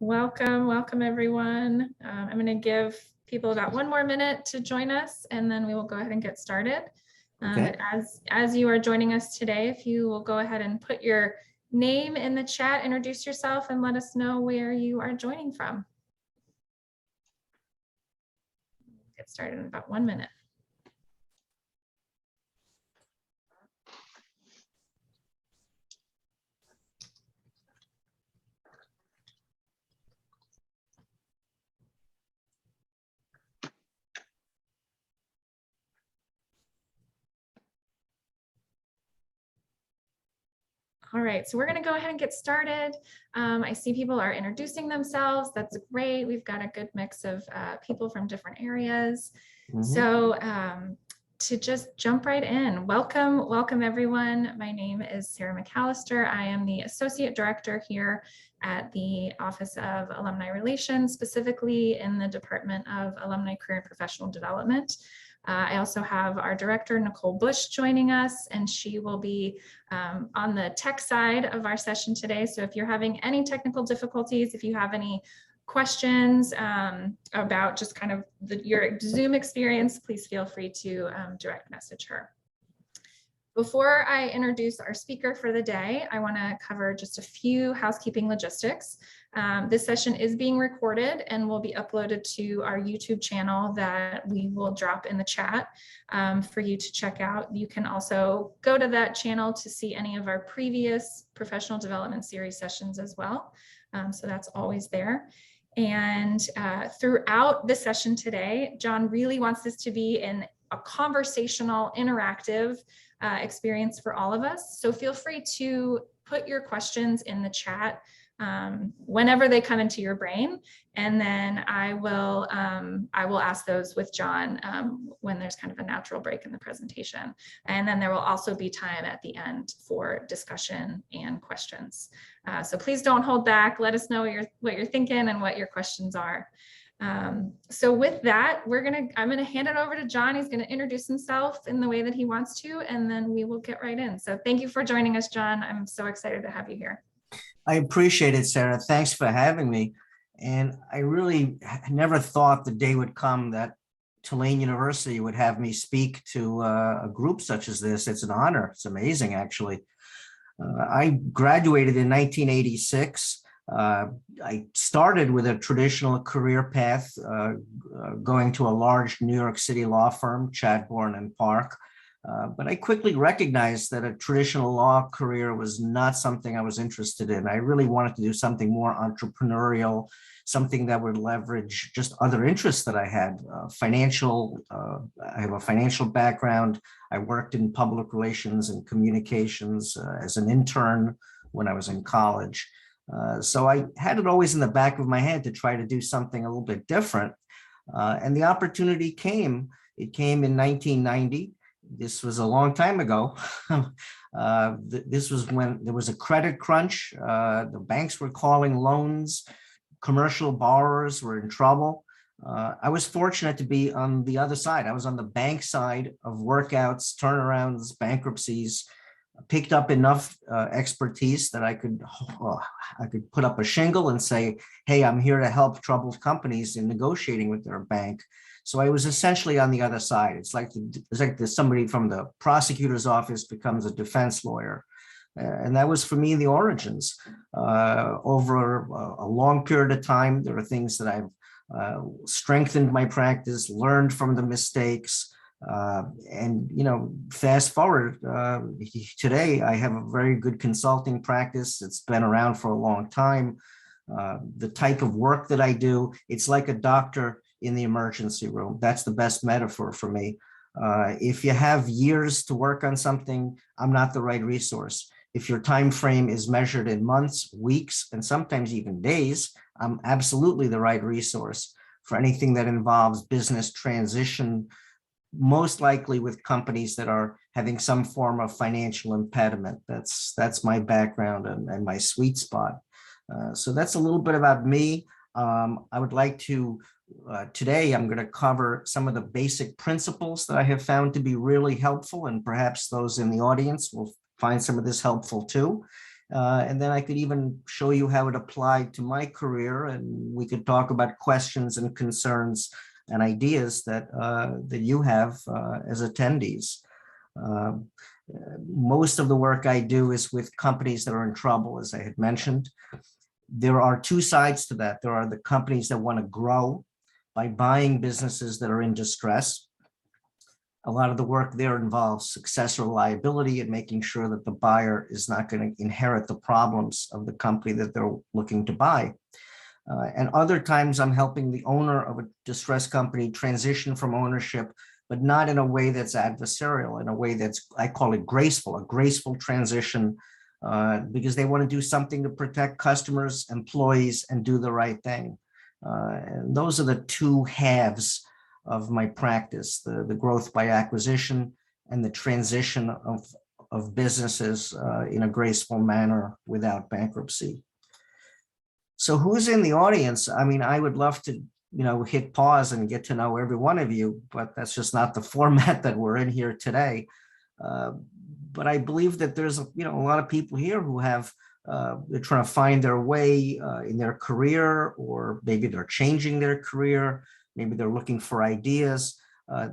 Welcome everyone. I'm going to give people about 1 more minute to join us, and then we will go ahead and get started. Okay. As you are joining us today, if you will go ahead and put your name in the chat, introduce yourself, and let us know where you are joining from. Get started in about 1 minute. All right, so we're going to go ahead and get started. I see people are introducing themselves. That's great. We've got a good mix of people from different areas. So to just jump right in, welcome everyone. My name is Sarah McAllister. I am the Associate Director here at the Office of Alumni Relations, specifically in the Department of Alumni Career and Professional Development. I also have our director, Nicole Bush, joining us, and she will be on the tech side of our session today. So if you're having any technical difficulties, if you have any questions about just kind of your Zoom experience, please feel free to direct message her. Before I introduce our speaker for the day, I want to cover just a few housekeeping logistics. This session is being recorded and will be uploaded to our YouTube channel that we will drop in the chat for you to check out. You can also go to that channel to see any of our previous professional development series sessions as well. So that's always there. And throughout the session today, John really wants this to be a conversational, interactive experience for all of us. So feel free to put your questions in the chat whenever they come into your brain, and then I will ask those with John when there's kind of a natural break in the presentation. And then there will also be time at the end for discussion and questions. So please don't hold back. Let us know what you're thinking and what your questions are. So with that, I'm gonna hand it over to John. He's gonna introduce himself in the way that he wants to, and then we will get right in. So thank you for joining us, John. I'm so excited to have you here. I appreciate it, Sarah. Thanks for having me. And I really never thought the day would come that Tulane University would have me speak to a group such as this. It's an honor. It's amazing, actually. I graduated in 1986. I started with a traditional career path, going to a large New York City law firm, Chadbourne and Park. But I quickly recognized that a traditional law career was not something I was interested in. I really wanted to do something more entrepreneurial, something that would leverage just other interests that I had. I have a financial background. I worked in public relations and communications as an intern when I was in college. So I had it always in the back of my head to try to do something a little bit different. And the opportunity came. It came in 1990. This was a long time ago. This was when there was a credit crunch. The banks were calling loans. Commercial borrowers were in trouble. I was fortunate to be on the other side. I was on the bank side of workouts, turnarounds, bankruptcies. Picked up enough expertise that I could put up a shingle and say, hey, I'm here to help troubled companies in negotiating with their bank. So I was essentially on the other side. It's like somebody from the prosecutor's office becomes a defense lawyer. And that was for me the origins. Over a long period of time, there are things that I've strengthened my practice, learned from the mistakes. And, fast forward, today I have a very good consulting practice. It's been around for a long time. The type of work that I do, it's like a doctor in the emergency room. That's the best metaphor for me. If you have years to work on something, I'm not the right resource. If your time frame is measured in months, weeks, and sometimes even days, I'm absolutely the right resource for anything that involves business transition, most likely with companies that are having some form of financial impediment. That's my background and my sweet spot. So that's a little bit about me. I would like to, today I'm going to cover some of the basic principles that I have found to be really helpful, and perhaps those in the audience will find some of this helpful too. And then I could even show you how it applied to my career, and we could talk about questions and concerns and ideas that you have as attendees. Most of the work I do is with companies that are in trouble, as I had mentioned. There are two sides to that. There are the companies that want to grow by buying businesses that are in distress. A lot of the work there involves successor liability and making sure that the buyer is not going to inherit the problems of the company that they're looking to buy. And other times I'm helping the owner of a distressed company transition from ownership, but not in a way that's adversarial, in a way that's, I call it graceful, a graceful transition, because they want to do something to protect customers, employees, and do the right thing. And those are the two halves of my practice, the growth by acquisition and the transition of businesses in a graceful manner without bankruptcy. So who's in the audience? I mean, I would love to, hit pause and get to know every one of you, but that's just not the format that we're in here today. But I believe that there's, a lot of people here who have, they're trying to find their way in their career, or maybe they're changing their career. Maybe they're looking for ideas.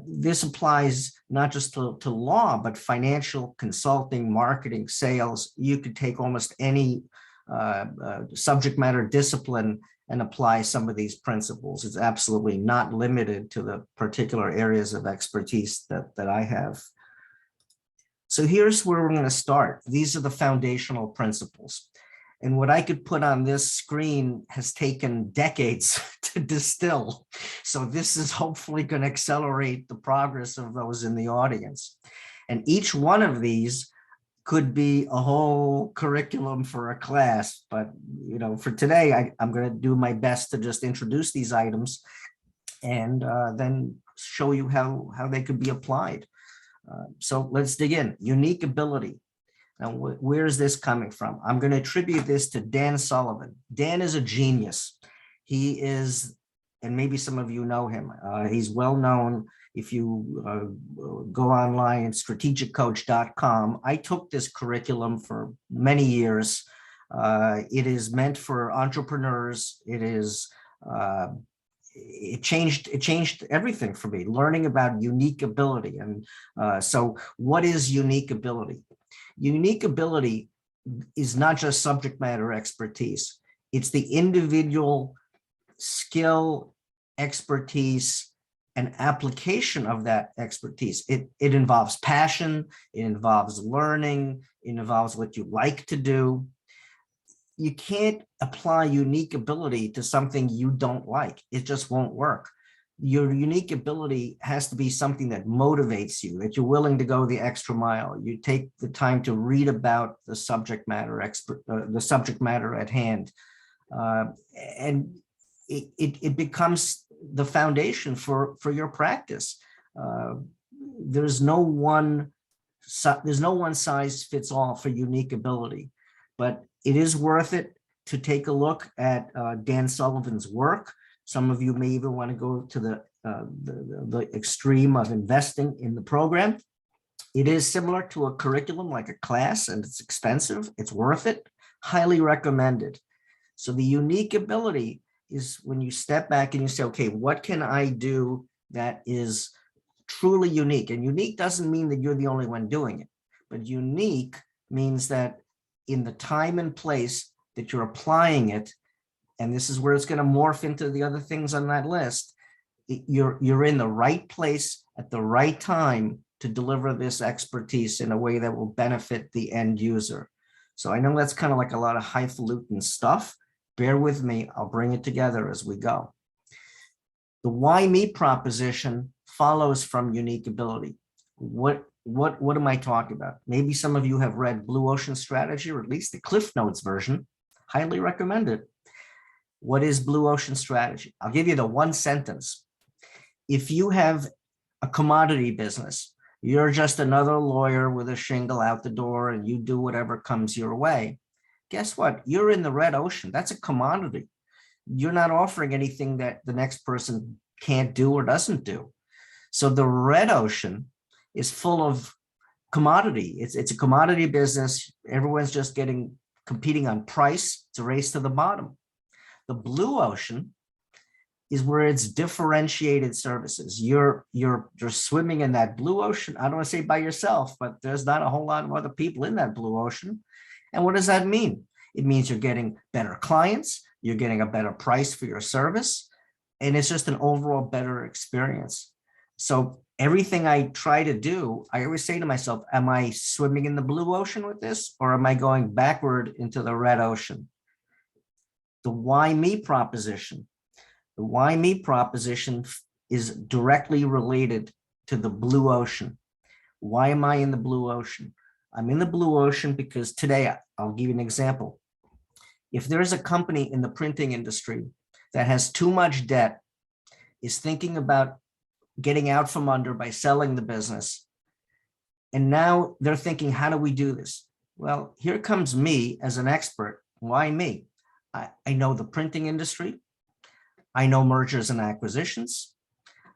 This applies not just to law, but financial, consulting, marketing, sales. You could take almost any subject matter discipline and apply some of these principles. It's absolutely not limited to the particular areas of expertise that I have. So here's where we're going to start. These are the foundational principles. And what I could put on this screen has taken decades to distill. So this is hopefully going to accelerate the progress of those in the audience. And each one of these could be a whole curriculum for a class. But, for today, I'm going to do my best to just introduce these items and then show you how they could be applied. So let's dig in. Unique ability. Now, where is this coming from? I'm going to attribute this to Dan Sullivan. Dan is a genius. He is, and maybe some of you know him. He's well known. If you go online at strategiccoach.com, I took this curriculum for many years. It is meant for entrepreneurs. It changed everything for me, learning about unique ability. And so what is unique ability? Unique ability is not just subject matter expertise. It's the individual skill, expertise, and application of that expertise. It involves passion, it involves learning, it involves what you like to do. You can't apply unique ability to something you don't like. It just won't work. Your unique ability has to be something that motivates you, that you're willing to go the extra mile. You take the time to read about the subject matter at hand, and it becomes the foundation for your practice. There's no one size fits all for unique ability, but it is worth it to take a look at Dan Sullivan's work. Some of you may even want to go to the extreme of investing in the program. It is similar to a curriculum, like a class, and it's expensive. It's worth it. Highly recommended. So the unique ability is when you step back and you say, okay, what can I do that is truly unique? And unique doesn't mean that you're the only one doing it, but unique means that in the time and place that you're applying it, and this is where it's going to morph into the other things on that list, you're in the right place at the right time to deliver this expertise in a way that will benefit the end user. So I know that's kind of like a lot of highfalutin stuff. Bear with me, I'll bring it together as we go. The why me proposition follows from unique ability. What am I talking about? Maybe some of you have read Blue Ocean Strategy, or at least the Cliff Notes version. Highly recommend it. What is Blue Ocean Strategy? I'll give you the one sentence. If you have a commodity business, you're just another lawyer with a shingle out the door and you do whatever comes your way. Guess what? You're in the red ocean. That's a commodity. You're not offering anything that the next person can't do or doesn't do. So the red ocean is full of commodity. It's a commodity business. Everyone's just getting competing on price. It's a race to the bottom. The blue ocean is where it's differentiated services. You're swimming in that blue ocean. I don't want to say by yourself, but there's not a whole lot of other people in that blue ocean. And what does that mean? It means you're getting better clients, you're getting a better price for your service, and it's just an overall better experience. So everything I try to do, I always say to myself, am I swimming in the blue ocean with this, or am I going backward into the red ocean? The why me proposition. The why me proposition is directly related to the blue ocean. Why am I in the blue ocean? I'm in the blue ocean because today, I'll give you an example. If there's a company in the printing industry that has too much debt, is thinking about getting out from under by selling the business, and now they're thinking, how do we do this? Well, here comes me as an expert. Why me? I know the printing industry. I know mergers and acquisitions.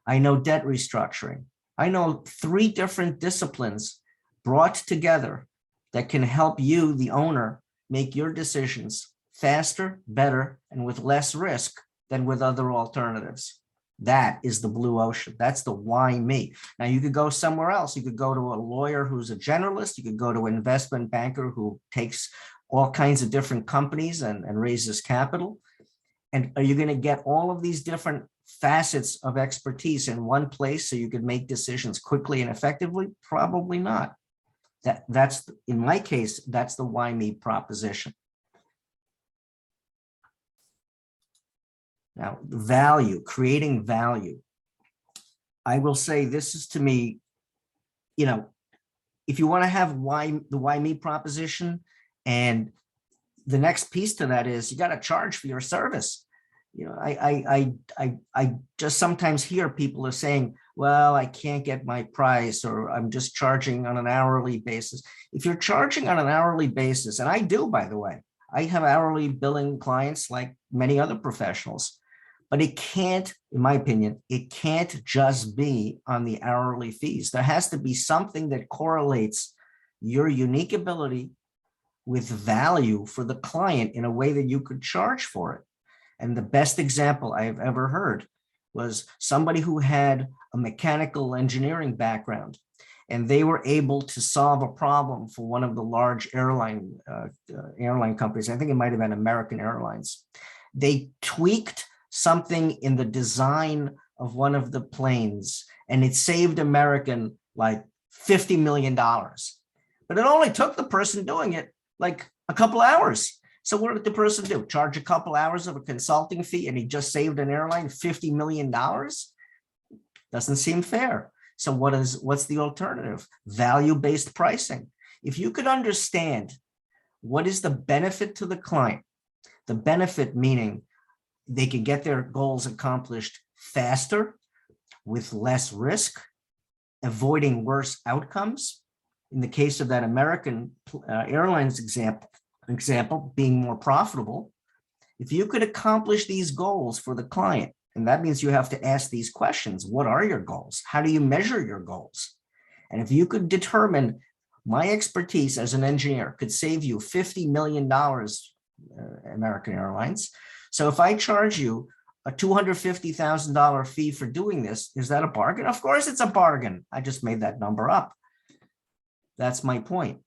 I know debt restructuring. I know 3 different disciplines brought together that can help you, the owner, make your decisions faster, better, and with less risk than with other alternatives. That is the blue ocean. That's the why me. Now, you could go somewhere else. You could go to a lawyer who's a generalist. You could go to an investment banker who takes all kinds of different companies and raises capital. And are you going to get all of these different facets of expertise in one place so you could make decisions quickly and effectively? Probably not. That's, in my case, that's the why me proposition. Now, value, creating value. I will say this is, to me, if you want to have the why me proposition, and the next piece to that is you got to charge for your service. I just sometimes hear people are saying, well, I can't get my price, or I'm just charging on an hourly basis. If you're charging on an hourly basis, and I do, by the way, I have hourly billing clients like many other professionals, but it can't, in my opinion, it can't just be on the hourly fees. There has to be something that correlates your unique ability with value for the client in a way that you could charge for it. And the best example I have ever heard was somebody who had a mechanical engineering background, and they were able to solve a problem for one of the large airline companies. I think it might have been American Airlines. They tweaked something in the design of one of the planes, and it saved American like $50 million. But it only took the person doing it like a couple hours. So what did the person do? Charge a couple hours of a consulting fee, and he just saved an airline $50 million? Doesn't seem fair. So what's the alternative? Value-based pricing. If you could understand what is the benefit to the client, the benefit meaning they can get their goals accomplished faster with less risk, avoiding worse outcomes. In the case of that American Airlines example, being more profitable. If you could accomplish these goals for the client, and that means you have to ask these questions. What are your goals? How do you measure your goals? And if you could determine, my expertise as an engineer could save you $50 million, American Airlines. So if I charge you a $250,000 fee for doing this, is that a bargain? Of course it's a bargain. I just made that number up. That's my point.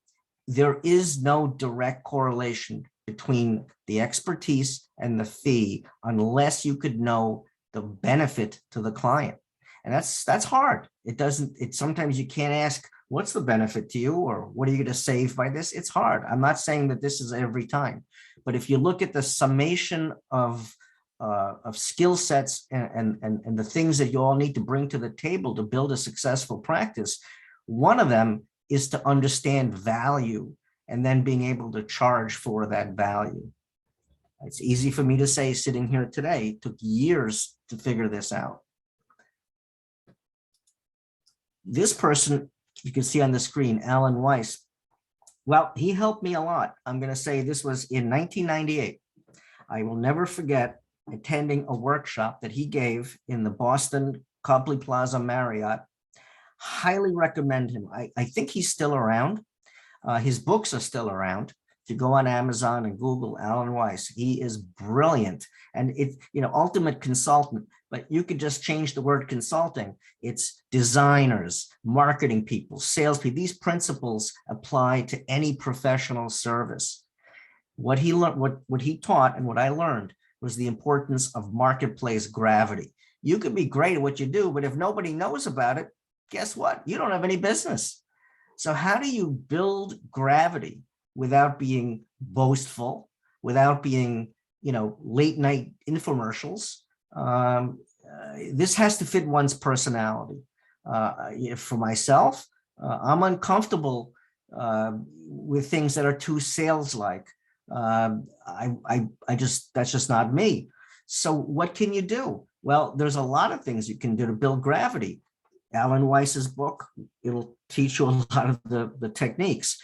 There is no direct correlation between the expertise and the fee unless you could know the benefit to the client. And that's hard. Sometimes you can't ask, what's the benefit to you, or what are you going to save by this? It's hard. I'm not saying that this is every time, but if you look at the summation of skill sets and the things that you all need to bring to the table to build a successful practice, one of them is to understand value and then being able to charge for that value. It's easy for me to say sitting here today. It took years to figure this out. This person, you can see on the screen, Alan Weiss. Well, he helped me a lot. I'm going to say this was in 1998. I will never forget attending a workshop that he gave in the Boston Copley Plaza Marriott. Highly recommend him. I think he's still around. His books are still around. If you go on Amazon and Google Alan Weiss, he is brilliant. And it's, ultimate consultant, but you could just change the word consulting. It's designers, marketing people, salespeople. These principles apply to any professional service. What he learned, what he taught and what I learned was the importance of marketplace gravity. You could be great at what you do, but if nobody knows about it, guess what? You don't have any business. So how do you build gravity without being boastful, without being, late night infomercials? This has to fit one's personality. For myself, I'm uncomfortable with things that are too sales-like. That's just not me. So what can you do? Well, there's a lot of things you can do to build gravity. Alan Weiss's book, it'll teach you a lot of the techniques.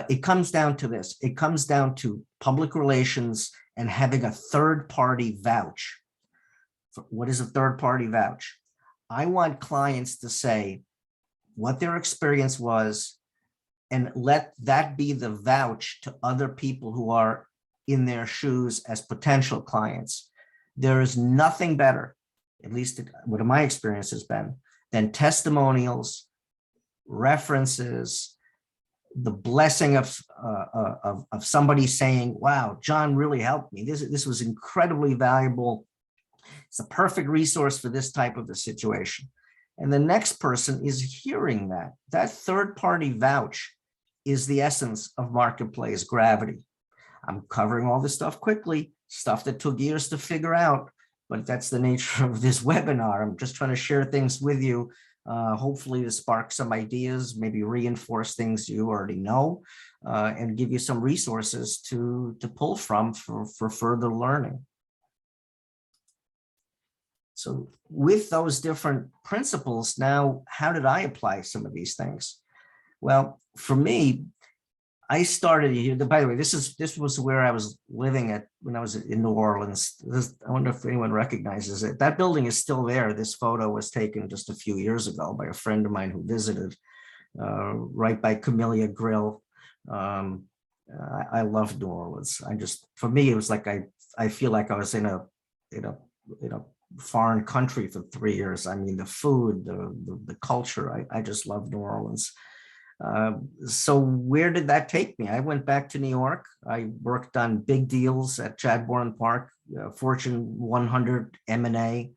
It comes down to this. It comes down to public relations and having a third party vouch. What is a third party vouch? I want clients to say what their experience was and let that be the vouch to other people who are in their shoes as potential clients. There is nothing better, at least what my experience has been, than testimonials, references, the blessing of somebody saying, wow, John really helped me. This was incredibly valuable. It's a perfect resource for this type of a situation. And the next person is hearing that. That third party vouch is the essence of marketplace gravity. I'm covering all this stuff quickly, stuff that took years to figure out, but that's the nature of this webinar. I'm just trying to share things with you, hopefully to spark some ideas, maybe reinforce things you already know, and give you some resources to pull from for further learning. So with those different principles, now, how did I apply some of these things? Well, for me, I started here. By the way, this was where I was living at when I was in New Orleans. I wonder if anyone recognizes it. That building is still there. This photo was taken just a few years ago by a friend of mine who visited, right by Camellia Grill. I love New Orleans. For me, it was like I feel like I was in a foreign country for 3 years. I mean, the food, the culture. I just love New Orleans. So where did that take me? I went back to New York. I worked on big deals at Chadbourne Park, Fortune 100 M&A,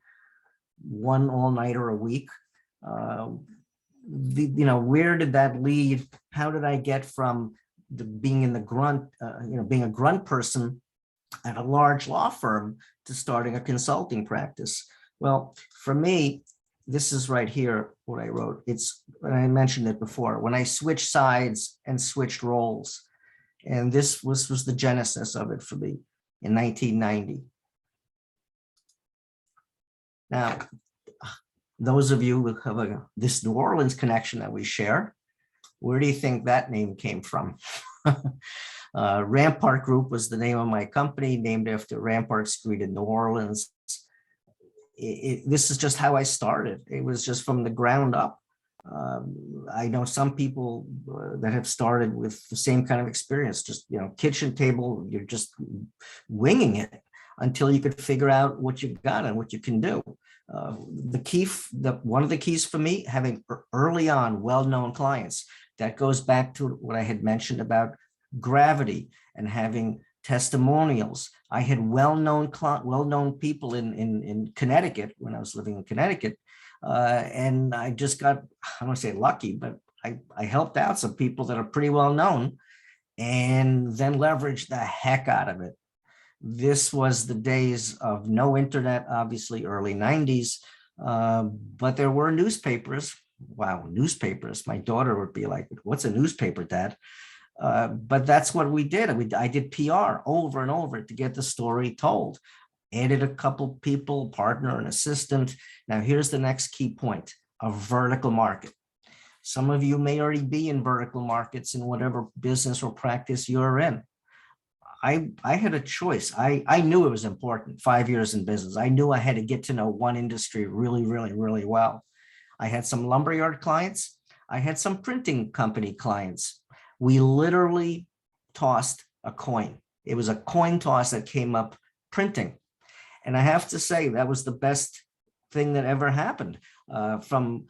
one all-nighter a week. Where did that lead? How did I get from being in the grunt, being a grunt person at a large law firm to starting a consulting practice? Well, for me, this is right here what I wrote. I mentioned it before, when I switched sides and switched roles. And this was the genesis of it for me in 1990. Now, those of you who have this New Orleans connection that we share, where do you think that name came from? Rampart Group was the name of my company, named after Rampart Street in New Orleans. This is just how I started. It was just from the ground up. I know some people that have started with the same kind of experience, just, kitchen table, you're just winging it until you could figure out what you've got and what you can do. One of the keys for me, having early on well-known clients, that goes back to what I had mentioned about gravity and having testimonials. I had well-known people in Connecticut when I was living in Connecticut. And I just got, I don't want to say lucky, but I helped out some people that are pretty well known and then leveraged the heck out of it. This was the days of no internet, obviously early 90s, but there were newspapers. Wow, newspapers. My daughter would be like, what's a newspaper, Dad? But that's what we did. I did PR over and over to get the story told. Added a couple people, partner, and assistant. Now, here's the next key point, a vertical market. Some of you may already be in vertical markets in whatever business or practice you're in. I had a choice. I knew it was important. 5 years in business. I knew I had to get to know one industry really, really, really well. I had some lumberyard clients. I had some printing company clients. We literally tossed a coin. It was a coin toss that came up printing. And I have to say that was the best thing that ever happened from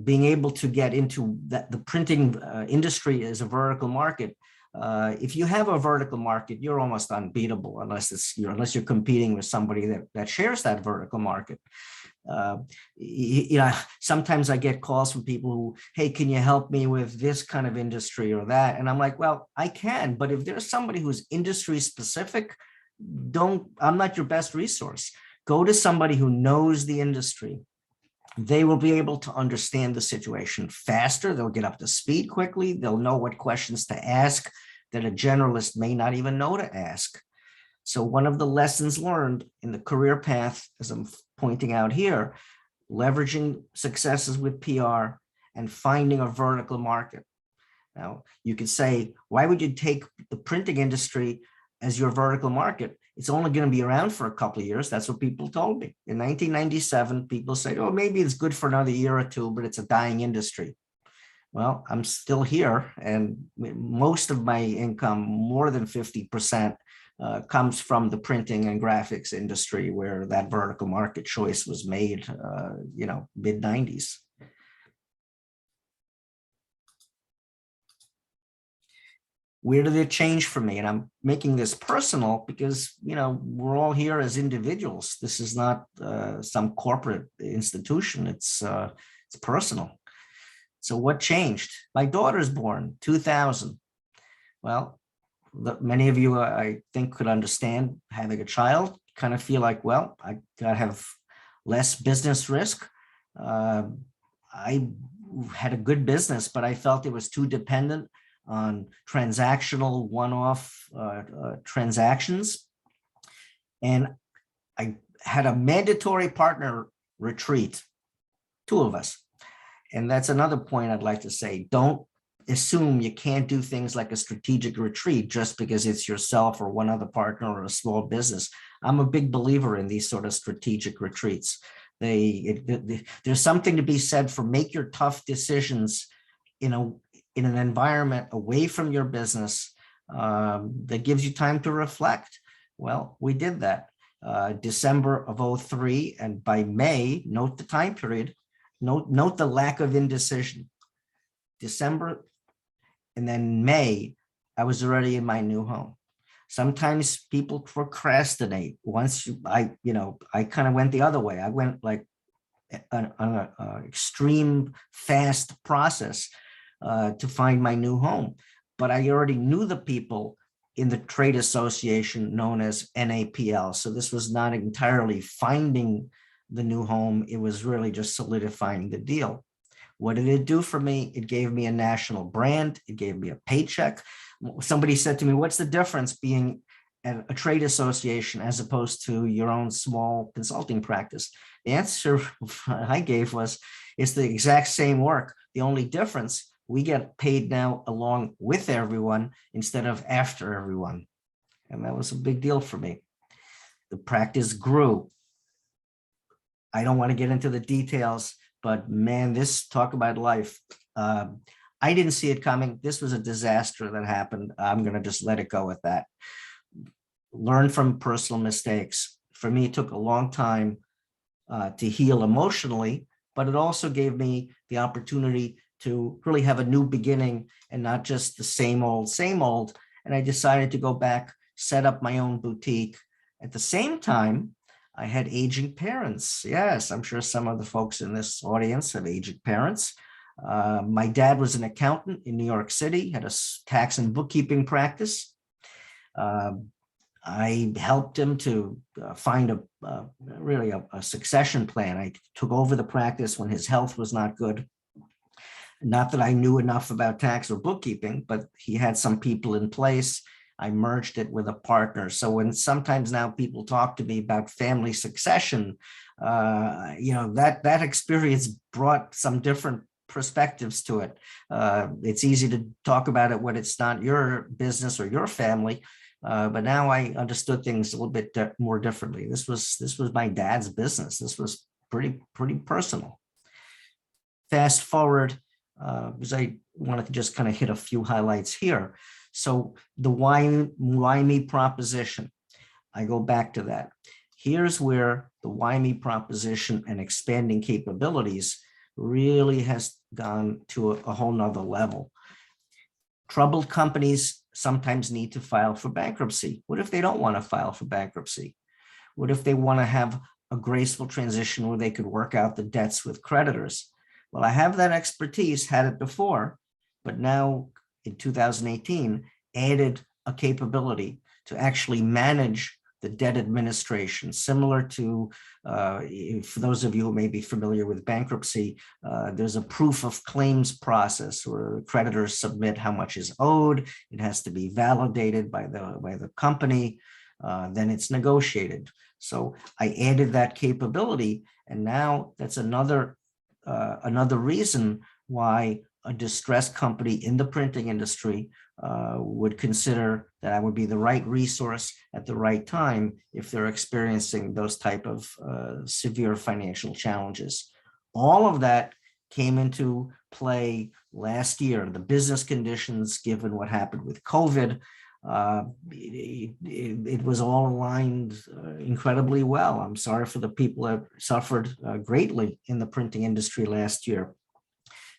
being able to get into the printing industry as a vertical market. If you have a vertical market, you're almost unbeatable unless you're competing with somebody that shares that vertical market. Sometimes I get calls from people who, hey, can you help me with this kind of industry or that? And I'm like, well, I can, but if there's somebody who's industry specific, I'm not your best resource. Go to somebody who knows the industry. They will be able to understand the situation faster. They'll get up to speed quickly. They'll know what questions to ask that a generalist may not even know to ask. So one of the lessons learned in the career path, as I'm pointing out here, leveraging successes with PR and finding a vertical market. Now, you could say, why would you take the printing industry as your vertical market? It's only going to be around for a couple of years. That's what people told me. In 1997, people said, oh, maybe it's good for another year or two, but it's a dying industry. Well, I'm still here, and most of my income, more than 50%, comes from the printing and graphics industry, where that vertical market choice was made, mid 90s. Where did it change for me? And I'm making this personal because, we're all here as individuals. This is not some corporate institution. It's personal. So what changed? My daughter's born 2000. Well, many of you, I think, could understand having a child, kind of feel like, well, I gotta have less business risk. I had a good business, but I felt it was too dependent on transactional one-off transactions. And I had a mandatory partner retreat, 2 of us. And that's another point I'd like to say. Don't assume you can't do things like a strategic retreat just because it's yourself or one other partner or a small business. I'm a big believer in these sort of strategic retreats. There's something to be said for make your tough decisions in an environment away from your business that gives you time to reflect. Well, we did that December of 2003, and by May, note the time period, note the lack of indecision. December, and then May, I was already in my new home. Sometimes people procrastinate. I kind of went the other way. I went like an extreme fast process to find my new home. But I already knew the people in the trade association known as NAPL. So this was not entirely finding the new home. It was really just solidifying the deal. What did it do for me? It gave me a national brand. It gave me a paycheck. Somebody said to me, what's the difference being at a trade association as opposed to your own small consulting practice? The answer I gave was, it's the exact same work. The only difference, we get paid now along with everyone instead of after everyone. And that was a big deal for me. The practice grew. I don't want to get into the details, but man, this talk about life. I didn't see it coming. This was a disaster that happened. I'm going to just let it go at that. Learn from personal mistakes. For me, it took a long time to heal emotionally, but it also gave me the opportunity to really have a new beginning and not just the same old, same old. And I decided to go back, set up my own boutique. At the same time, I had aging parents. Yes, I'm sure some of the folks in this audience have aging parents. My dad was an accountant in New York City, had a tax and bookkeeping practice. I helped him to find really a succession plan. I took over the practice when his health was not good. Not that I knew enough about tax or bookkeeping, but he had some people in place. I merged it with a partner. So when sometimes now people talk to me about family succession, that experience brought some different perspectives to it. It's easy to talk about it when it's not your business or your family, but now I understood things a little bit more differently. This was my dad's business. This was pretty personal. Fast forward, because I wanted to just kind of hit a few highlights here. So the why me proposition, I go back to that. Here's where the why me proposition and expanding capabilities really has gone to a whole nother level. Troubled companies sometimes need to file for bankruptcy. What if they don't want to file for bankruptcy? What if they want to have a graceful transition where they could work out the debts with creditors? Well, I have that expertise, had it before, but now in 2018, added a capability to actually manage the debt administration, similar to, for those of you who may be familiar with bankruptcy, there's a proof of claims process where creditors submit how much is owed. It has to be validated by the company, then it's negotiated. So I added that capability, and now that's another reason why a distressed company in the printing industry would consider that I would be the right resource at the right time if they're experiencing those type of severe financial challenges. All of that came into play last year. The business conditions, given what happened with COVID, it was all aligned incredibly well. I'm sorry for the people that suffered greatly in the printing industry last year.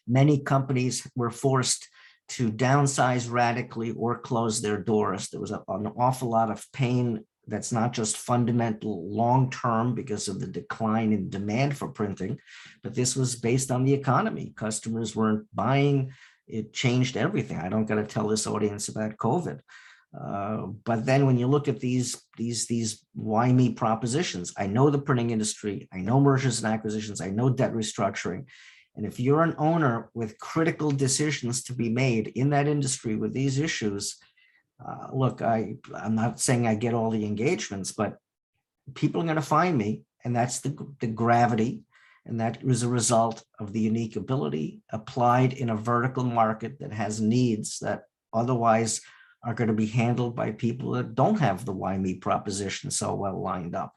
Many companies were forced to downsize radically or close their doors. There was an awful lot of pain that's not just fundamental long-term because of the decline in demand for printing, but this was based on the economy. Customers weren't buying. It changed everything. I don't got to tell this audience about COVID. But then when you look at these why me propositions, I know the printing industry, I know mergers and acquisitions, I know debt restructuring. And if you're an owner with critical decisions to be made in that industry with these issues, look, I'm not saying I get all the engagements, but people are going to find me. And that's the gravity. And that was a result of the unique ability applied in a vertical market that has needs that otherwise are going to be handled by people that don't have the why me proposition so well lined up.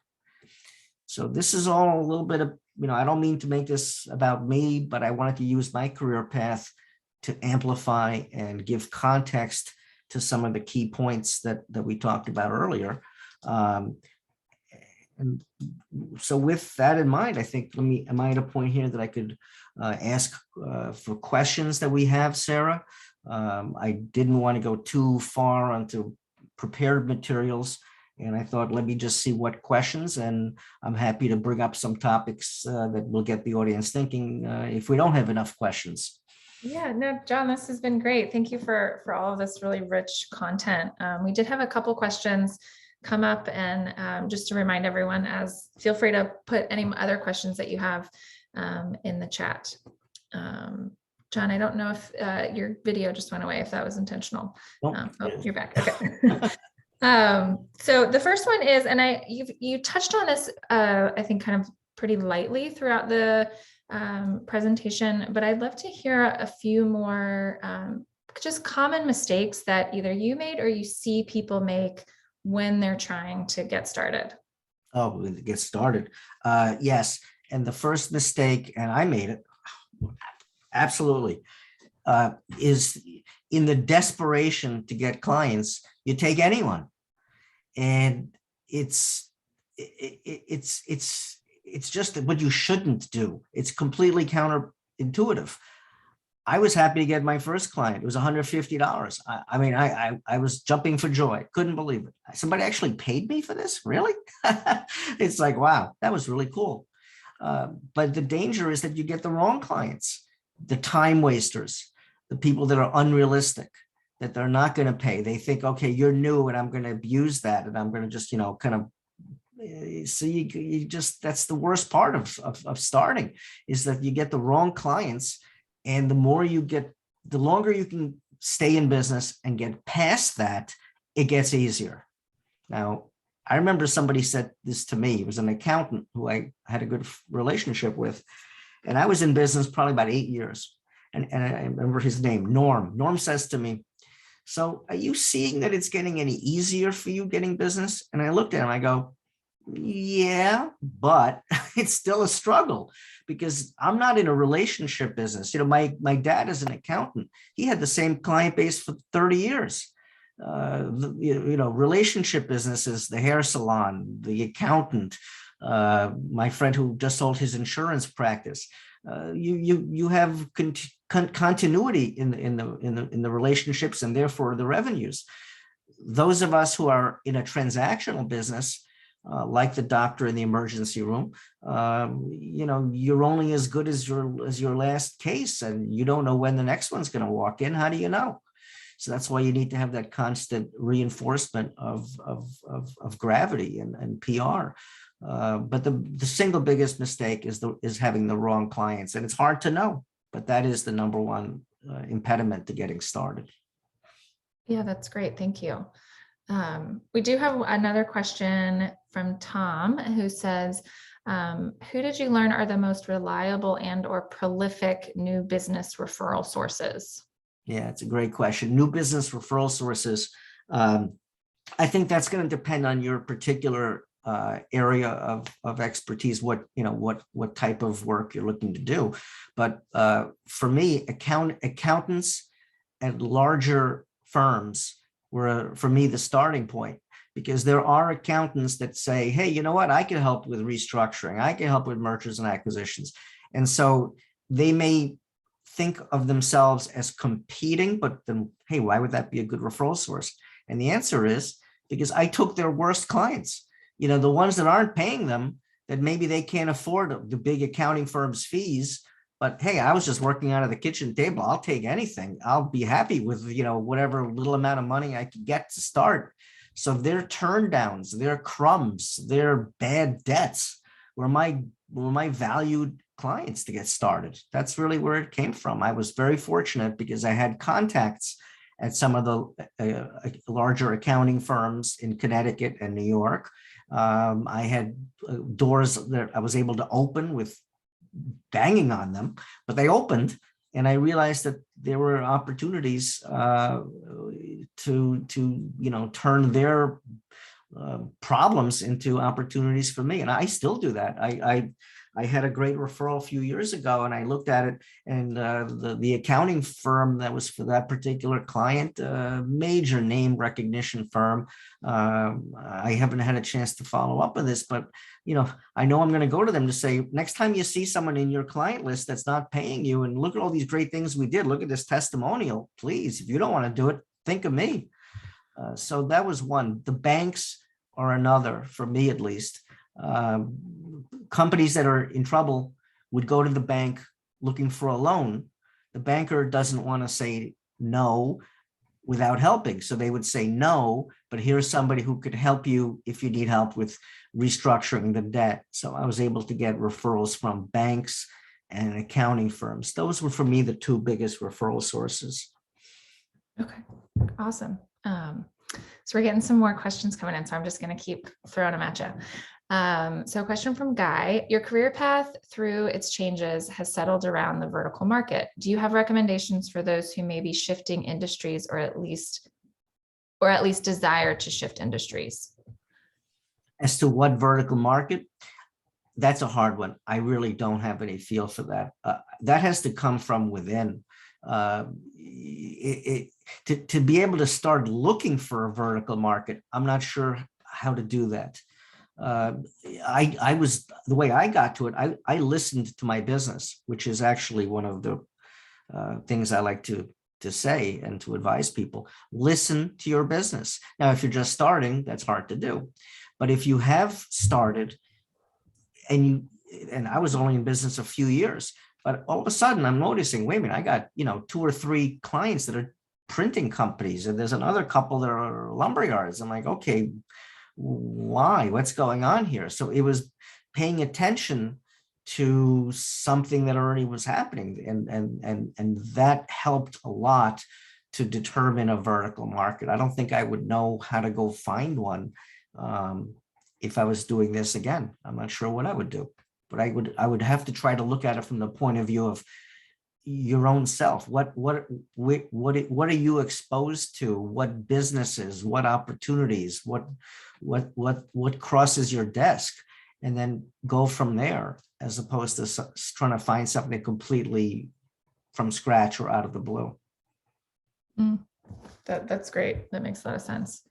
So this is all a little bit of, I don't mean to make this about me, but I wanted to use my career path to amplify and give context to some of the key points that we talked about earlier. And so with that in mind, I think, am I at a point here that I could ask for questions that we have, Sarah? I didn't want to go too far onto prepared materials, and I thought, let me just see what questions, and I'm happy to bring up some topics that will get the audience thinking if we don't have enough questions. Yeah, no, John, this has been great. Thank you for all of this really rich content. We did have a couple questions come up, and just to remind everyone, feel free to put any other questions that you have in the chat. John, I don't know if your video just went away, if that was intentional. Oh, you're back. Okay. So the first one is, and you touched on this, I think kind of pretty lightly throughout the presentation, but I'd love to hear a few more just common mistakes that either you made or you see people make when they're trying to get started. Oh, get started. Yes. And the first mistake, and I made it, absolutely, is in the desperation to get clients, you take anyone. And it's just what you shouldn't do. It's completely counterintuitive. I was happy to get my first client. It was $150. I was jumping for joy. Couldn't believe it. Somebody actually paid me for this? Really? It's like, wow, that was really cool. But the danger is that you get the wrong clients, the time wasters, the people that are unrealistic, that they're not going to pay. They think, okay, you're new and I'm going to abuse that. And I'm going to just, kind of, so you just, that's the worst part of starting, is that you get the wrong clients. And the more you get, the longer you can stay in business and get past that, it gets easier. Now, I remember somebody said this to me. It was an accountant who I had a good relationship with. And I was in business probably about 8 years. And I remember his name, Norm. Norm says to me, so are you seeing that it's getting any easier for you getting business? And I looked at him, I go, yeah, but it's still a struggle because I'm not in a relationship business. My dad is an accountant. He had the same client base for 30 years. relationship businesses, the hair salon, the accountant, my friend who just sold his insurance practice. You have continuity in the relationships and therefore the revenues. Those of us who are in a transactional business, like the doctor in the emergency room, you're only as good as your last case, and you don't know when the next one's going to walk in. How do you know? So that's why you need to have that constant reinforcement of gravity and PR. But the single biggest mistake is having the wrong clients, and it's hard to know, but that is the number one impediment to getting started. Yeah, that's great. Thank you. We do have another question from Tom, who says, who did you learn are the most reliable and or prolific new business referral sources? Yeah, it's a great question. New business referral sources. I think that's going to depend on your particular area of expertise, what type of work you're looking to do. But for me, accountants at larger firms were, for me, the starting point, because there are accountants that say, hey, you know what, I can help with restructuring, I can help with mergers and acquisitions. And so they may think of themselves as competing, but then, hey, why would that be a good referral source? And the answer is because I took their worst clients, the ones that aren't paying them, that maybe they can't afford the big accounting firm's fees. But hey, I was just working out of the kitchen table. I'll take anything. I'll be happy with, whatever little amount of money I could get to start. So their turndowns, their crumbs, their bad debts were my valued clients to get started. That's really where it came from. I was very fortunate because I had contacts at some of the larger accounting firms in Connecticut and New York. I had doors that I was able to open with banging on them, but they opened, and I realized that there were opportunities to turn their problems into opportunities for me, and I still do that. I had a great referral a few years ago, and I looked at it, and the accounting firm that was for that particular client, major name recognition firm. I haven't had a chance to follow up on this, but I know I'm going to go to them to say, next time you see someone in your client list that's not paying you, and look at all these great things we did, look at this testimonial, please, if you don't want to do it, think of me. So that was one. The banks are another, for me at least. Companies that are in trouble would go to the bank looking for a loan. The banker doesn't want to say no without helping. So they would say no, but here's somebody who could help you if you need help with restructuring the debt. So I was able to get referrals from banks and accounting firms. Those were, for me, the two biggest referral sources. Okay, awesome. So we're getting some more questions coming in, so I'm just going to keep throwing them at you. So a question from Guy: your career path through its changes has settled around the vertical market. Do you have recommendations for those who may be shifting industries, or at least desire to shift industries? As to what vertical market, that's a hard one. I really don't have any feel for that. That has to come from within. To be able to start looking for a vertical market, I'm not sure how to do that. The way I got to it, I listened to my business, which is actually one of the things I like to say and to advise people. Listen to your business. Now, if you're just starting, that's hard to do. But if you have started, and I was only in business a few years, but all of a sudden I'm noticing, wait a minute, I got 2 or 3 clients that are printing companies, and there's another couple that are lumberyards. I'm like, okay, why? What's going on here? So it was paying attention to something that already was happening, and that helped a lot to determine a vertical market. I don't think I would know how to go find one if I was doing this again. I'm not sure what I would do, but I would have to try to look at it from the point of view of your own self. What are you exposed to? What businesses? What opportunities? What crosses your desk? And then go from there, as opposed to trying to find something completely from scratch or out of the blue. That's great. That makes a lot of sense.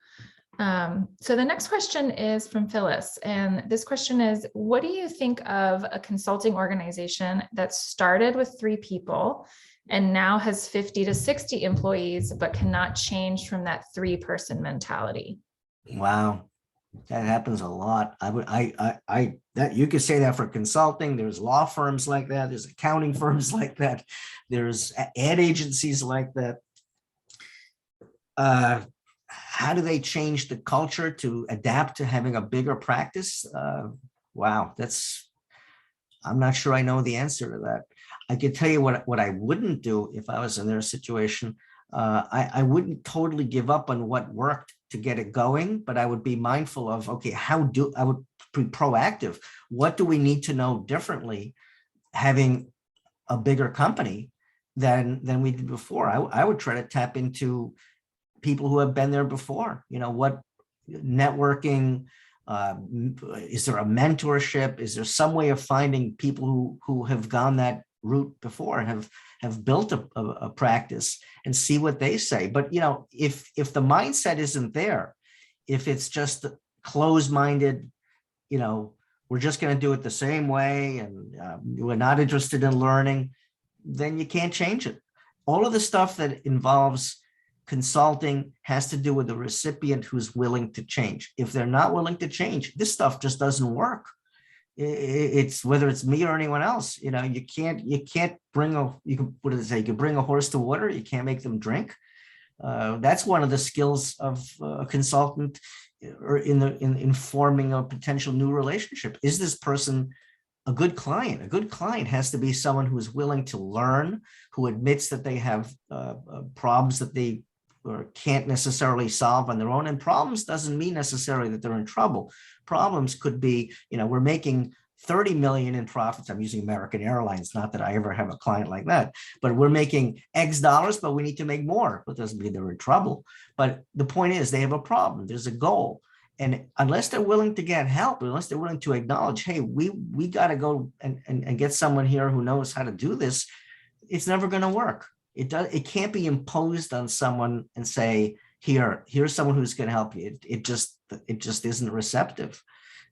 So the next question is from Phyllis. And this question is, what do you think of a consulting organization that started with 3 people and now has 50 to 60 employees, but cannot change from that 3-person mentality? Wow. That happens a lot. That you could say that for consulting. There's law firms like that. There's accounting firms like that. There's ad agencies like that. How do they change the culture to adapt to having a bigger practice? Wow, I'm not sure I know the answer to that. I could tell you what I wouldn't do if I was in their situation. I wouldn't totally give up on what worked to get it going, but I would be mindful of, okay, I would be proactive. What do we need to know differently having a bigger company than we did before? I would try to tap into people who have been there before. What networking, is there a mentorship? Is there some way of finding people who have gone that route before and have built a practice, and see what they say? But if the mindset isn't there, if it's just closed-minded, we're just going to do it the same way, and we're not interested in learning, then you can't change it. All of the stuff that involves consulting has to do with the recipient who's willing to change. If they're not willing to change, this stuff just doesn't work. It's whether it's me or anyone else. You can't bring what do they say? You can bring a horse to water, you can't make them drink. That's one of the skills of a consultant, or in forming a potential new relationship. Is this person a good client? A good client has to be someone who is willing to learn, who admits that they have problems that they can't necessarily solve on their own. And problems doesn't mean necessarily that they're in trouble. Problems could be, we're making 30 million in profits. I'm using American Airlines, not that I ever have a client like that, but we're making X dollars, but we need to make more. But doesn't mean they're in trouble. But the point is, they have a problem. There's a goal. And unless they're willing to get help, unless they're willing to acknowledge, hey, we got to go and get someone here who knows how to do this, it's never going to work. It can't be imposed on someone and say, here's someone who's going to help you. It just isn't receptive.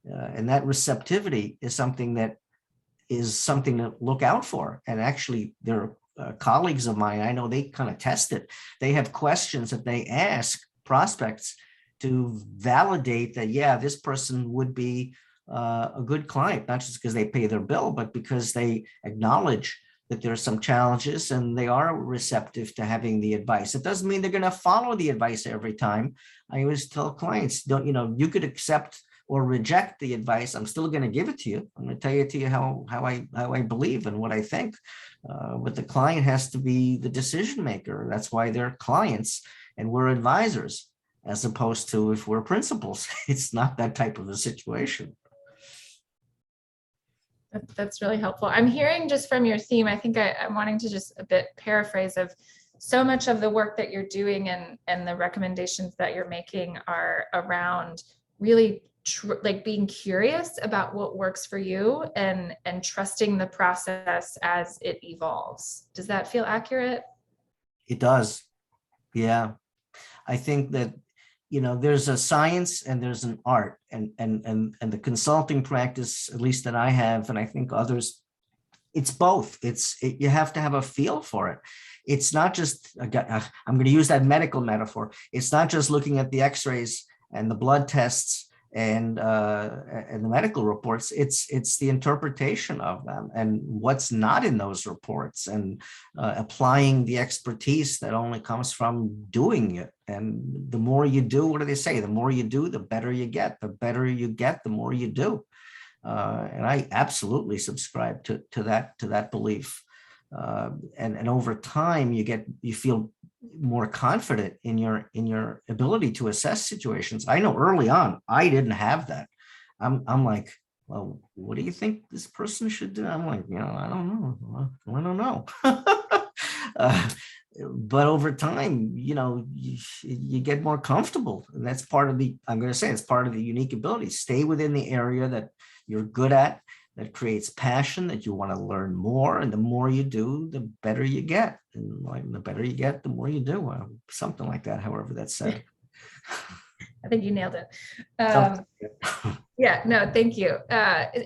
And that receptivity is something to look out for. And actually, there are colleagues of mine, I know they kind of test it. They have questions that they ask prospects to validate that, yeah, this person would be a good client, not just because they pay their bill, but because they acknowledge that there are some challenges and they are receptive to having the advice. It doesn't mean they're going to follow the advice every time. I always tell clients, you could accept or reject the advice. I'm still going to give it to you. I'm going to tell it to you how I believe and what I think. But the client has to be the decision maker. That's why they're clients and we're advisors, as opposed to if we're principals. It's not that type of a situation. That's really helpful. I'm hearing just from your theme, I think I'm wanting to just a bit paraphrase of so much of the work that you're doing and the recommendations that you're making are around really like being curious about what works for you and trusting the process as it evolves. Does that feel accurate? It does. Yeah. I think that there's a science and there's an art, and the consulting practice, at least that I have, and I think others, it's both. You have to have a feel for it. It's not just, I'm going to use that medical metaphor. It's not just looking at the x-rays and the blood tests and the medical reports. It's the interpretation of them and what's not in those reports, and applying the expertise that only comes from doing it. And the more you do, what do they say? The more you do, the better you get. The better you get, the more you do. And I absolutely subscribe to that belief. And over time, you feel more confident in your ability to assess situations. I know early on, I didn't have that. I'm like, well, what do you think this person should do? I'm like, I don't know. But over time, you get more comfortable, and that's part of it's part of the unique ability. Stay within the area that you're good at, that creates passion, that you want to learn more. And the more you do, the better you get. And like, the better you get, the more you do. Something like that, however that's said. I think you nailed it. Something. Yeah, no, thank you.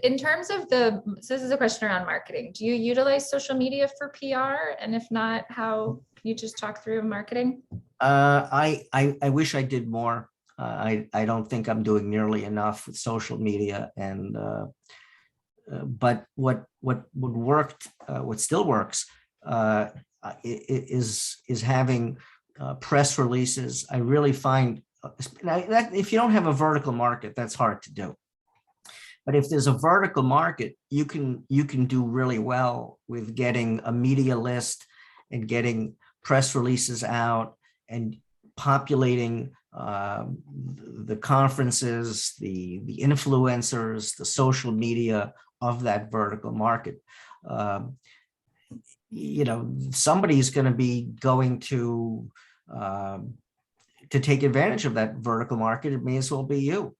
In terms of so this is a question around marketing. Do you utilize social media for PR? And if not, how can you just talk through marketing? I wish I did more. I don't think I'm doing nearly enough with social media, and but what worked, what still works, is having press releases. I really find that if you don't have a vertical market, that's hard to do. But if there's a vertical market, you can do really well with getting a media list and getting press releases out and populating the conferences, the influencers, the social media of that vertical market. Somebody's going to be going to take advantage of that vertical market. It may as well be you.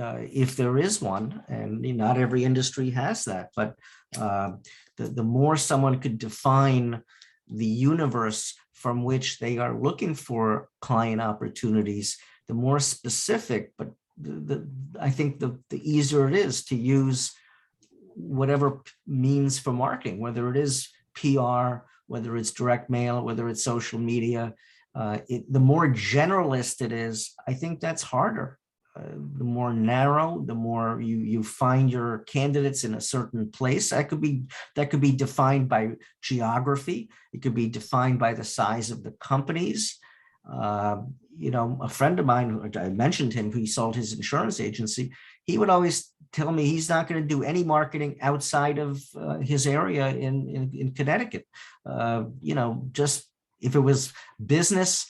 If there is one, and not every industry has that, but the more someone could define the universe from which they are looking for client opportunities, the more specific, but I think the easier it is to use whatever means for marketing, whether it is PR, whether it's direct mail, whether it's social media. The more generalist it is, I think that's harder. The more narrow, the more you find your candidates in a certain place. That could be defined by geography. It could be defined by the size of the companies. A friend of mine, I mentioned him, he sold his insurance agency. He would always tell me he's not going to do any marketing outside of his area in Connecticut. Just if it was business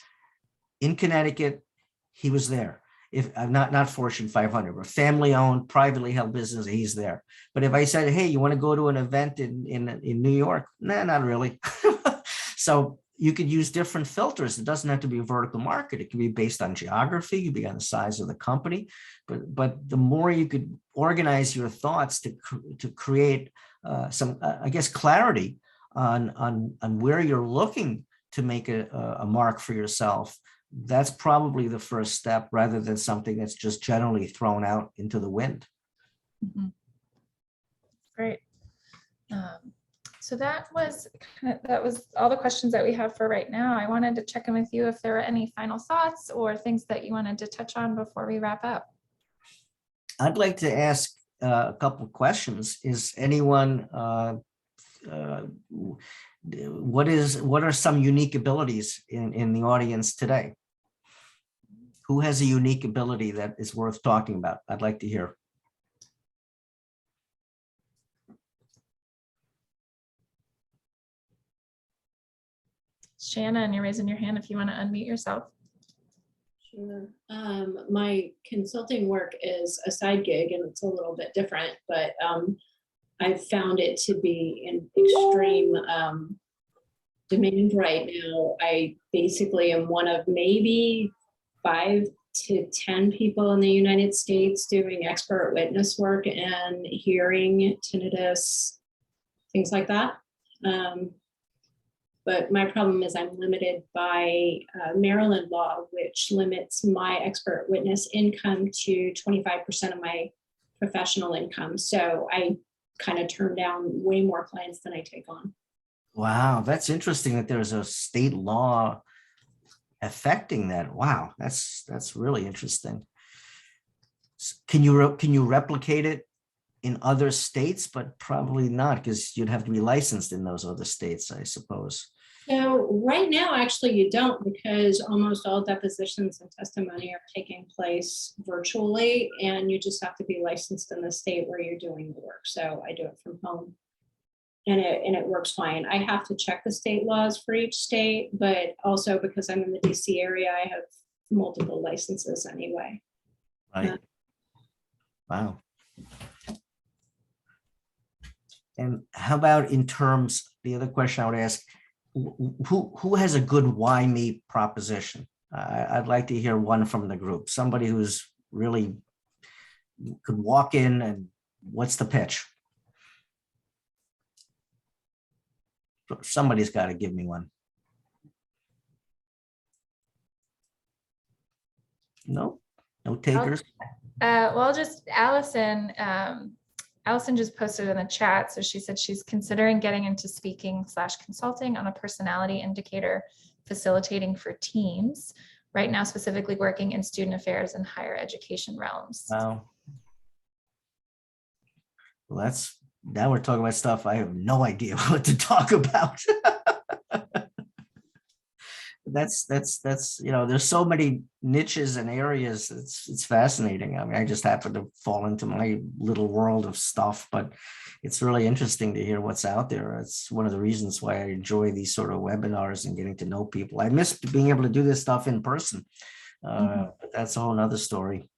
in Connecticut, he was there. If not Fortune 500, but family owned, privately held business, he's there. But if I said, hey, you want to go to an event in New York? Nah, not really. So you could use different filters. It doesn't have to be a vertical market. It can be based on geography, it could be on the size of the company. But the more you could organize your thoughts to create some, I guess, clarity on where you're looking to make a mark for yourself, that's probably the first step, rather than something that's just generally thrown out into the wind. Mm-hmm. Great. So that was all the questions that we have for right now. I wanted to check in with you if there were any final thoughts or things that you wanted to touch on before we wrap up. I'd like to ask a couple of questions. Is anyone what are some unique abilities in the audience today? Who has a unique ability that is worth talking about? I'd like to hear. Shannon, you're raising your hand if you want to unmute yourself. Sure. My consulting work is a side gig and it's a little bit different, but I've found it to be in extreme demand right now. I basically am one of maybe 5 to 10 people in the United States doing expert witness work and hearing, tinnitus, things like that. But my problem is I'm limited by Maryland law, which limits my expert witness income to 25% of my professional income. So I kind of turn down way more clients than I take on. Wow, that's interesting that there's a state law affecting that. Wow, that's really interesting. Can you replicate it in other states? But probably not, because you'd have to be licensed in those other states, I suppose. So right now, actually, you don't, because almost all depositions and testimony are taking place virtually, and you just have to be licensed in the state where you're doing the work. So I do it from home, and it works fine. I have to check the state laws for each state, but also because I'm in the DC area, I have multiple licenses anyway. Right. Wow. And how about in terms, the other question I would ask, who has a good why me proposition? I'd like to hear one from the group, somebody who's really could walk in and what's the pitch? Somebody's got to give me one. No takers. Well, just Allison. Allison just posted in the chat. So she said she's considering getting into speaking/consulting on a personality indicator, facilitating for teams. Right now, specifically working in student affairs and higher education realms. Wow. Well, now we're talking about stuff I have no idea what to talk about. That's there's so many niches and areas. It's fascinating. I mean, I just happen to fall into my little world of stuff, but it's really interesting to hear what's out there. It's one of the reasons why I enjoy these sort of webinars and getting to know people. I miss being able to do this stuff in person, but that's a whole nother story.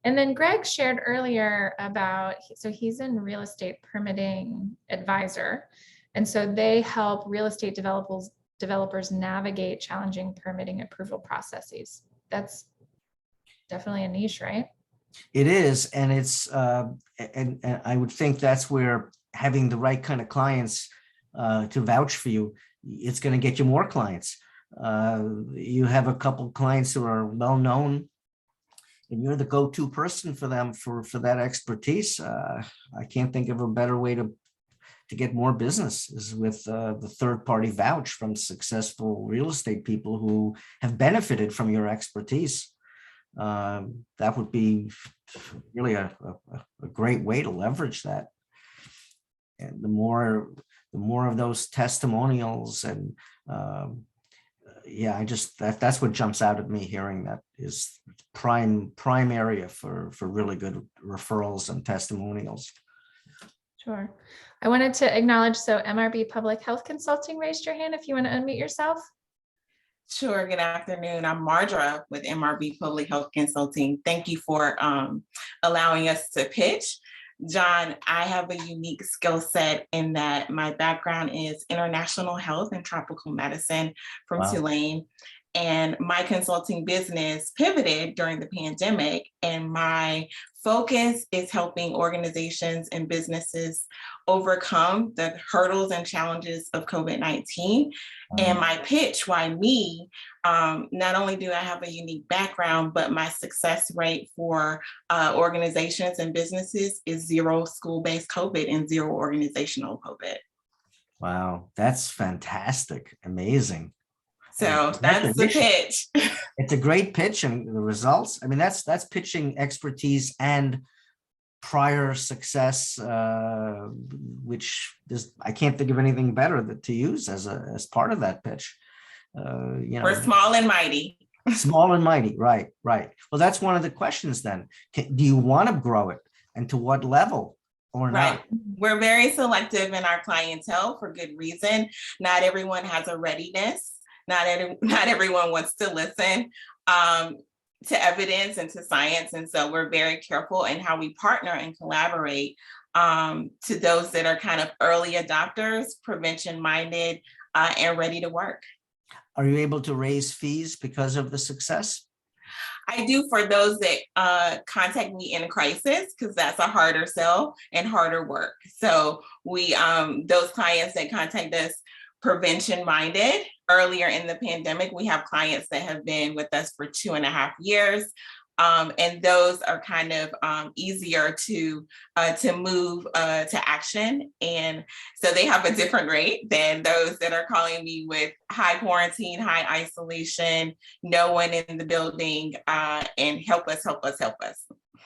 And then Greg shared earlier about, so he's in real estate permitting advisor. And so they help real estate developers navigate challenging permitting approval processes. That's definitely a niche, right? It is, and it's and I would think that's where having the right kind of clients to vouch for you, it's going to get you more clients. You have a couple of clients who are well known, and you're the go-to person for them for that expertise. I can't think of a better way to get more business is with the third-party vouch from successful real estate people who have benefited from your expertise. That would be really a great way to leverage that. And the more of those testimonials and that's what jumps out at me hearing that is prime area for really good referrals and testimonials. Sure. I wanted to acknowledge, so MRB Public Health Consulting raised your hand if you want to unmute yourself. Sure. Good afternoon. I'm Mardra with MRB Public Health Consulting. Thank you for allowing us to pitch. John, I have a unique skill set in that my background is international health and tropical medicine from Tulane. And my consulting business pivoted during the pandemic, and my focus is helping organizations and businesses overcome the hurdles and challenges of COVID-19. And my pitch, why me, not only do I have a unique background, but my success rate for organizations and businesses is 0 school-based COVID and 0 organizational COVID. Wow, that's fantastic. Amazing. So that's the pitch. It's a great pitch, and the results. I mean, that's pitching expertise and prior success, which I can't think of anything better to use as part of that pitch. We're small and mighty. Small and mighty, right. Well, that's one of the questions then. Do you want to grow it, and to what level? Or right. not? We're very selective in our clientele for good reason. Not everyone has a readiness. Not everyone wants to listen to evidence and to science. And so we're very careful in how we partner and collaborate to those that are kind of early adopters, prevention-minded, and ready to work. Are you able to raise fees because of the success? I do for those that contact me in a crisis, because that's a harder sell and harder work. So we, those clients that contact us prevention-minded earlier in the pandemic, we have clients that have been with us for 2.5 years. And those are kind of easier to move to action. And so they have a different rate than those that are calling me with high quarantine, high isolation, no one in the building, and help us.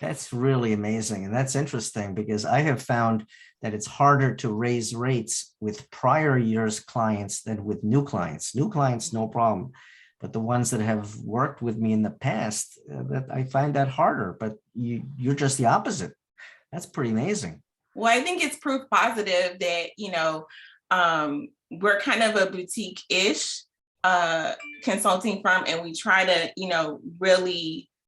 That's really amazing. And that's interesting because I have found that it's harder to raise rates with prior years clients than with new clients. New clients, no problem. But the ones that have worked with me in the past, that I find that harder, but you're just the opposite. That's pretty amazing. Well, I think it's proof positive that, we're kind of a boutique-ish consulting firm, and we try to,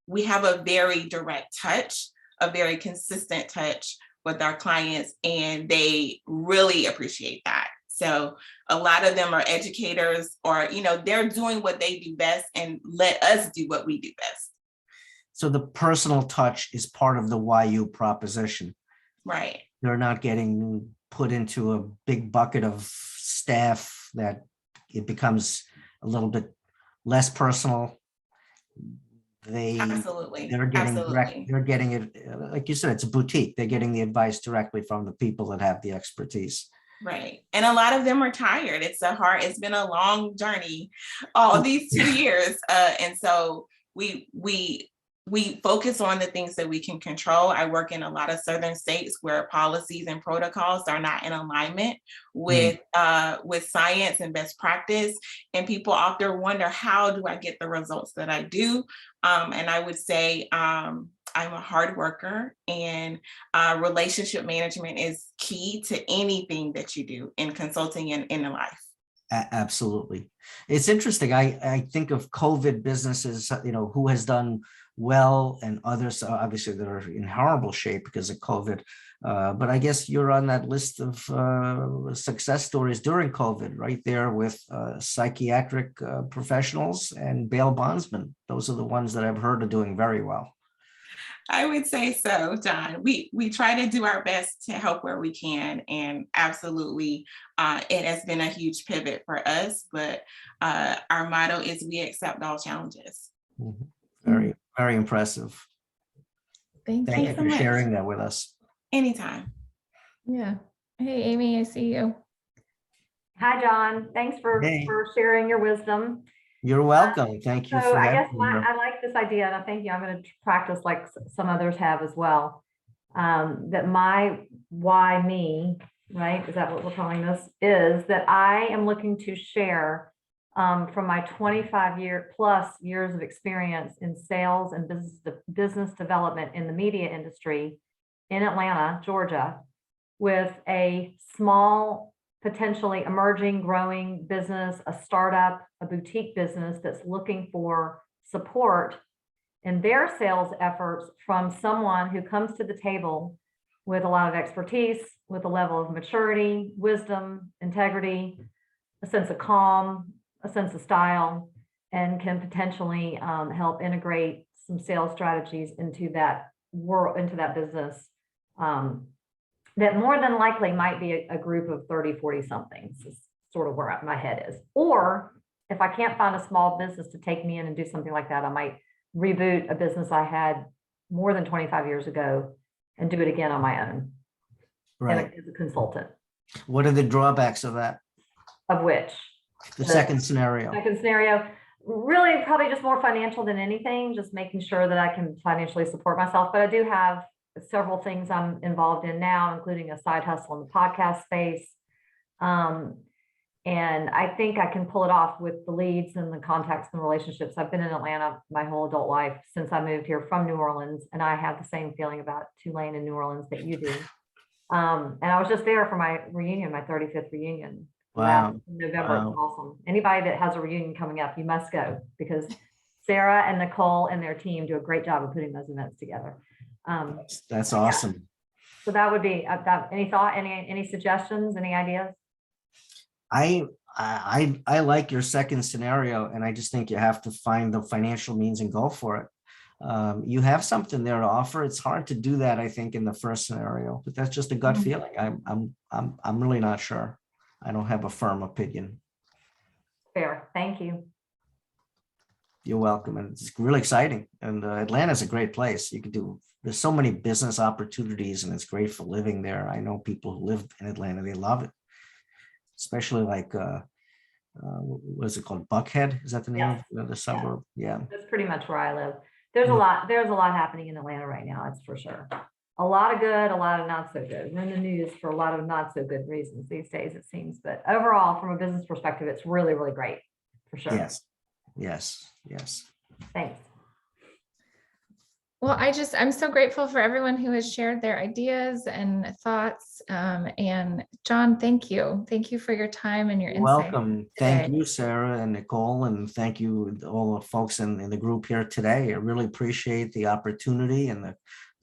we have a very direct touch, a very consistent touch with our clients, and they really appreciate that. So a lot of them are educators, or, they're doing what they do best and let us do what we do best. So the personal touch is part of the YU proposition. Right. They're not getting put into a big bucket of staff that it becomes a little bit less personal. Absolutely. They're getting direct, Absolutely. they're getting it, like you said, it's a boutique. They're getting the advice directly from the people that have the expertise. Right. And a lot of them are tired. It's been a long journey all these 2 years. And so we focus on the things that we can control. I work in a lot of southern states where policies and protocols are not in alignment with science and best practice. And people often wonder, how do I get the results that I do? And I would say, I'm a hard worker, and relationship management is key to anything that you do in consulting and in life. Absolutely. It's interesting. I think of COVID businesses, who has done well, and others obviously that are in horrible shape because of COVID. But I guess you're on that list of success stories during COVID, right there with psychiatric professionals and bail bondsmen. Those are the ones that I've heard are doing very well. I would say so, John. We try to do our best to help where we can, and absolutely, it has been a huge pivot for us. But our motto is, we accept all challenges. Very, very impressive. Thank Thank you you so for much. sharing that with us. Anytime. Yeah. Hey, Amy, I see you. Hi, John. Thanks for sharing your wisdom. You're welcome. Thank you So for I guess having me. I like this idea, and I think I'm going to practice like some others have as well. That my why me, right? Is that what we're calling this? Is that I am looking to share from my 25+ years of experience in sales and business development in the media industry in Atlanta, Georgia, with a small, potentially emerging, growing business, a startup, a boutique business that's looking for support in their sales efforts from someone who comes to the table with a lot of expertise, with a level of maturity, wisdom, integrity, a sense of calm, a sense of style, and can potentially help integrate some sales strategies into that world, into that business. That more than likely might be a group of 30, 40 somethings is sort of where my head is. Or if I can't find a small business to take me in and do something like that, I might reboot a business I had more than 25 years ago and do it again on my own. Right. As a consultant. What are the drawbacks of that? Of which? The second scenario. Second scenario, really probably just more financial than anything, just making sure that I can financially support myself. But I do have several things I'm involved in now, including a side hustle in the podcast space. And I think I can pull it off with the leads and the contacts and relationships. I've been in Atlanta my whole adult life since I moved here from New Orleans, and I have the same feeling about Tulane and New Orleans that you do. And I was just there for my reunion, my 35th reunion. Wow. In November. Wow. It's awesome. Anybody that has a reunion coming up, you must go, because Sarah and Nicole and their team do a great job of putting those events together. That's awesome. Yeah. So that would be any thought, any suggestions, any ideas? I like your second scenario, and I just think you have to find the financial means and go for it. You have something there to offer. It's hard to do that, I think, in the first scenario, but that's just a gut feeling. I'm really not sure. I don't have a firm opinion. Fair. Thank you. You're welcome. And it's really exciting. And Atlanta's a great place. There's so many business opportunities, and it's great for living there. I know people who live in Atlanta, they love it. Especially like, what is it called? Buckhead? Is that the name of the suburb? Yeah. That's pretty much where I live. There's a lot happening in Atlanta right now. That's for sure. A lot of good, a lot of not so good. We're in the news for a lot of not so good reasons these days, it seems. But overall, from a business perspective, it's really, really great, for sure. Yes. Yes. Yes. Thanks. Well, I'm so grateful for everyone who has shared their ideas and thoughts. And John, thank you. Thank you for your time and your insight. Welcome. Thank you, Sarah and Nicole, and thank you all the folks in the group here today. I really appreciate the opportunity and the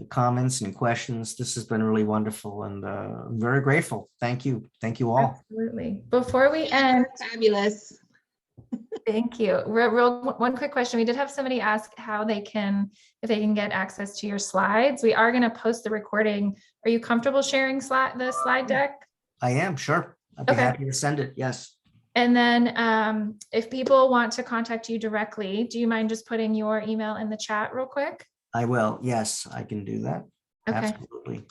comments and questions. This has been really wonderful, and I'm very grateful. Thank you. Thank you all. Absolutely. Before we end, Fabulous. thank you. One quick question. We did have somebody ask if they can get access to your slides. We are going to post the recording. Are you comfortable sharing the slide deck? I am, sure. I'd be Okay. happy to send it. Yes. And then if people want to contact you directly, do you mind just putting your email in the chat real quick? I will. Yes, I can do that. Okay. Absolutely.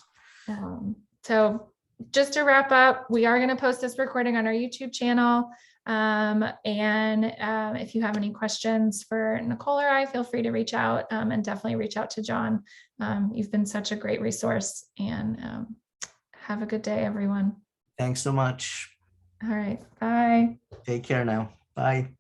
So just to wrap up, we are going to post this recording on our YouTube channel. If you have any questions for Nicole or I, feel free to reach out and definitely reach out to John. You've been such a great resource, and have a good day, everyone. Thanks so much. All right. Bye. Take care now. Bye.